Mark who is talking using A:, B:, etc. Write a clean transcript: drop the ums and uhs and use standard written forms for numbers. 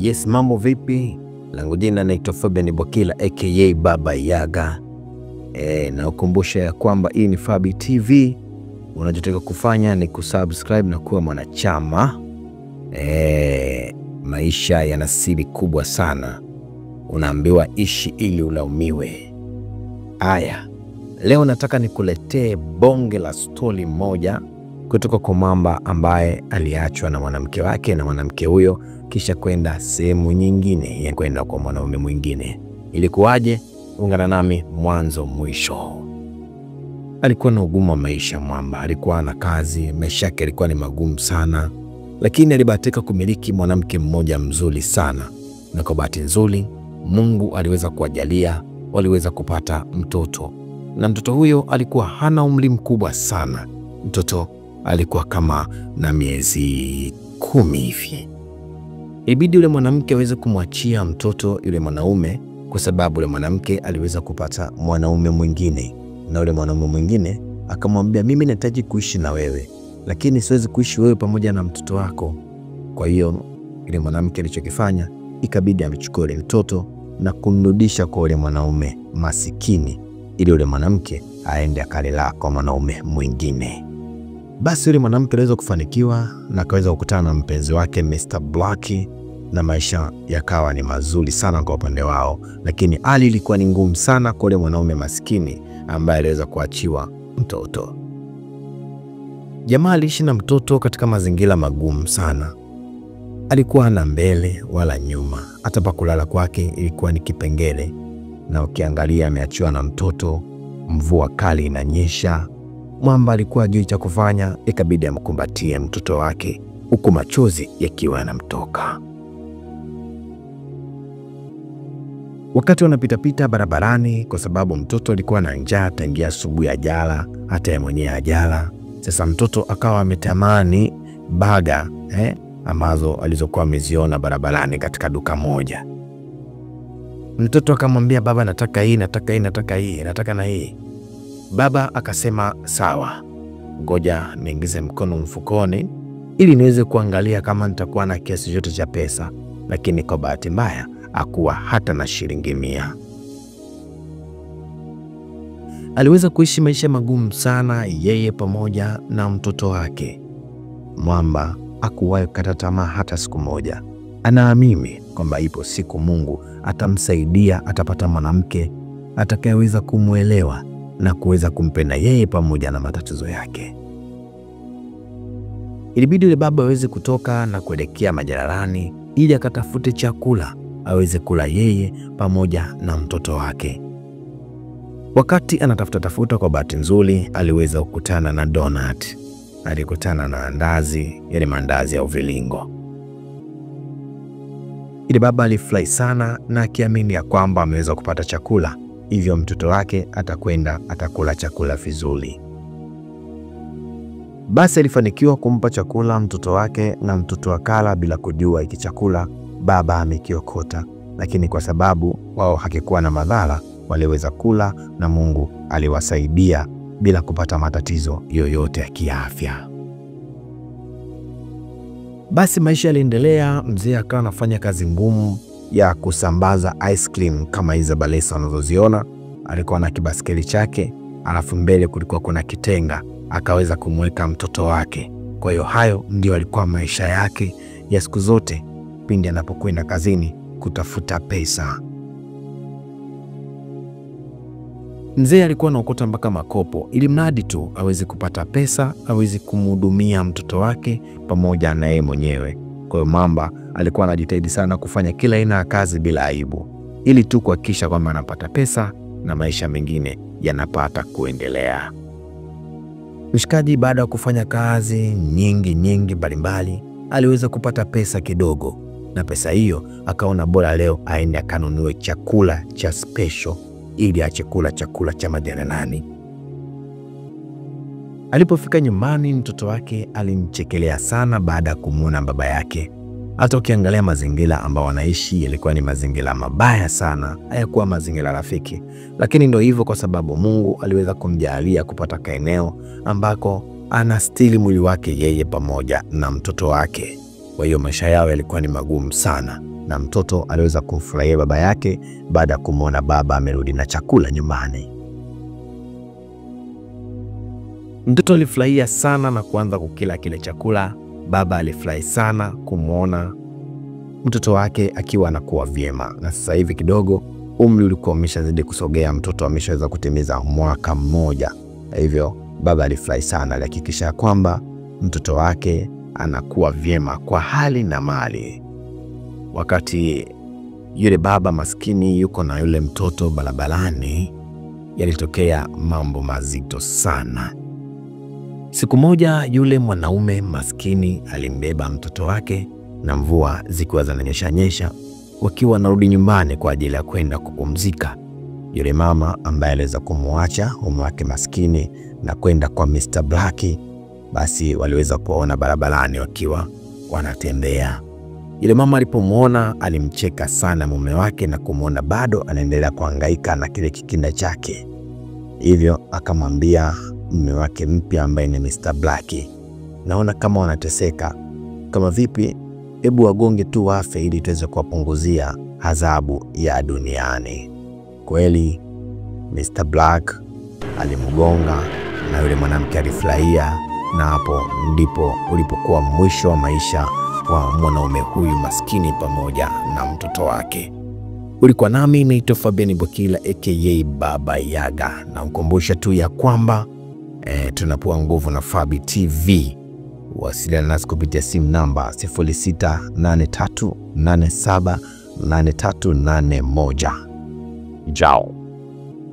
A: Yes, mambo vipi? Langu jina naitwa Fabian Bokila aka Baba Yaga. Na ukumbusha ya kwamba hii ni Fabi TV. Unachotaka kufanya ni kusubscribe na kuwa mwanachama. Maisha yana siri kubwa sana. Unaambiwa ishi ili ulaumiwe. Aya, leo nataka nikuletee bonge la story moja kutoka kwa mamba ambaye aliachwa na mwanamke wake, na mwanamke huyo kisha kwenda sehemu nyingine, ya kwenda kwa mwanaume mwingine. Ilikuwaje? Ungana nami mwanzo mwisho. Alikuwa na ugumu wa maisha mwamba, alikuwa na kazi, maisha yake yalikuwa ni magumu sana, lakini alibahatika kumiliki mwanamke mmoja mzuri sana, na kwa bahati nzuri Mungu aliweza kuwajalia, waliweza kupata mtoto. Na mtoto huyo alikuwa hana umri mkubwa sana. Mtoto alikuwa kama na miezi 10 hivi. Ibidi yule mwanamke aweze kumwachia mtoto yule mwanaume, kwa sababu yule mwanamke aliweza kupata mwanaume mwingine, na yule mwanaume mwingine akamwambia, mimi nahitaji kuishi na wewe, lakini siwezi kuishi wewe pamoja na mtoto wako. Kwa hiyo yule mwanamke alichokifanya, ikabidi amchukue yule mtoto na kumrudisha kwa yule mwanaume masikini, ili yule mwanamke aende akalala kwa mwanaume mwingine. Basi yule mwanamke aliweza kufanikiwa na akaweza kukutana na mpenzi wake Mr. Black, na maisha yakawa ni mazuri sana kwa upande wao, lakini hali ilikuwa ni ngumu sana kwa yule mwanaume maskini ambaye aliweza kuachiwa mtoto. Jamaa aliishi na mtoto katika mazingira magumu sana. Alikuwa hana mbele wala nyuma, hata pa kulala kwake ilikuwa ni kipengele, na ukiangalia ameachiwa na mtoto, mvua kali inanyesha. Mwamba alikuwa hajui cha kufanya, ikabidi amkumbatie mtoto wake huku machozi yakiwa yanamtoka. Wakati wanapita barabarani, kwa sababu mtoto alikuwa na njaa tangia asubuhi ajala, hata yeye mwenyewe ajala. Sasa mtoto akawa ametamani baga ambazo alizokuwa ameziona barabarani katika duka moja. Mtoto akamwambia, baba, nataka hii, nataka hii, nataka hii, nataka na hii. Baba akasema, sawa, ngoja niingize mkono mfukoni ili niweze kuangalia kama nitakuwa na kiasi chote cha pesa. Lakini kwa bahati mbaya hakuwa hata na shilingi 100. Aliweza kuishi maisha magumu sana, yeye pamoja na mtoto wake. Mwamba hakuwahi kukata tamaa hata siku moja. Anaamini kwamba ipo siku Mungu atamsaidia, atapata mwanamke atakayeweza kumwelewa na kuweza kumpenda yeye pamoja na matatizo yake. Ilibidi yule baba aweze kutoka na kuelekea majalalani ili akatafute chakula aweze kula yeye pamoja na mtoto wake. Wakati anatafuta, kwa bahati nzuri aliweza kukutana na donut. Alikutana na andazi, yale mandazi ya uvilingo. Ile baba alifurahi sana na akiamini ya kwamba ameweza kupata chakula, hivyo mtoto wake atakwenda atakula chakula vizuri. Basi alifanikiwa kumpa chakula mtoto wake, na mtoto akala bila kujua hiki chakula baba amekiokota, lakini kwa sababu wao hakikuwa na madhara, waliweza kula na Mungu aliwasaidia bila kupata matatizo yoyote ya kiafya. Basi maisha yaliendelea. Mzee akawa anafanya kazi ngumu ya kusambaza ice cream kama hizo balesa unazoziona. Alikuwa na kibaskeli chake, alafu mbele kulikuwa kuna kitenga, akaweza kumweka mtoto wake. Kwa hiyo hayo ndio alikuwa maisha yake ya siku zote pindi anapokwenda kazini kutafuta pesa. Mzee alikuwa anaokota mpaka makopo ili mradi tu aweze kupata pesa, aweze kumhudumia mtoto wake pamoja na yeye mwenyewe. Kwa hiyo mamba alikuwa anajitahidi sana kufanya kila aina ya kazi bila aibu, ili tu kuhakikisha kwamba anapata pesa na maisha mengine yanapata kuendelea. Mshikaji baada ya kufanya kazi nyingi mbalimbali, aliweza kupata pesa kidogo, na pesa hiyo akaona bora leo aende akanunue chakula cha special ili ache kula chakula cha majalalani. Alipofika nyumbani, mtoto wake alimchekelea sana baada ya kumuona baba yake. Hata ukiangalia mazingira ambao wanaishi yalikuwa ni mazingira mabaya sana, hayakuwa mazingira rafiki. Lakini ndio hivyo, kwa sababu Mungu aliweza kumjalia kupata kaeneo ambako anastiri mwili wake yeye pamoja na mtoto wake. Kwa hiyo maisha yao yalikuwa ni magumu sana. na mtoto aliweza kumfurahia baba yake baada ya kumwona baba amerudi na chakula nyumbani. Mtoto alifurahia sana na kuanza kukila kile chakula. Baba alifurahi sana kumwona mtoto wake akiwa anakuwa vyema, na sasa hivi kidogo umri ulikuwa umeshazidi kusogea, mtoto ameshaweza kutimiza mwaka mmoja. Hivyo baba alifurahi sana, alihakikisha kwamba mtoto wake anakuwa vyema kwa hali na mali. Wakati yule baba maskini yuko na yule mtoto barabarani, yalitokea mambo mazito sana. Siku moja yule mwanaume maskini alimbeba mtoto wake, na mvua zikiwa zinanyesha, wakiwa narudi nyumbani kwa ajili ya kwenda kupumzika. Yule mama ambaye aliweza kumwacha mume wake maskini na kwenda kwa Mr. Black, basi waliweza kuona barabarani wakiwa wanatembea. Yule mama alipomwona alimcheka sana mume wake na kumwona bado anaendelea kuhangaika na kile kikinda chake. Hivyo akamwambia mume wake mpya ambaye ni Mr. Black, naona kama wanateseka, kama vipi hebu wagonge tu wafe ili tuweze kuwapunguzia adhabu ya duniani. Kweli Mr. Black alimgonga na yule mwanamke alifurahia, na hapo ndipo ulipokuwa mwisho wa maisha wa mwanaume huyu maskini pamoja na mtoto wake. Ulikuwa nami naitwa Fabian Bokila aka Baba Yaga, na ukumbusha tu ya kwamba tunapewa nguvu na Fabi TV. Wasiliana nasi kupitia simu namba 0683878381. Jao.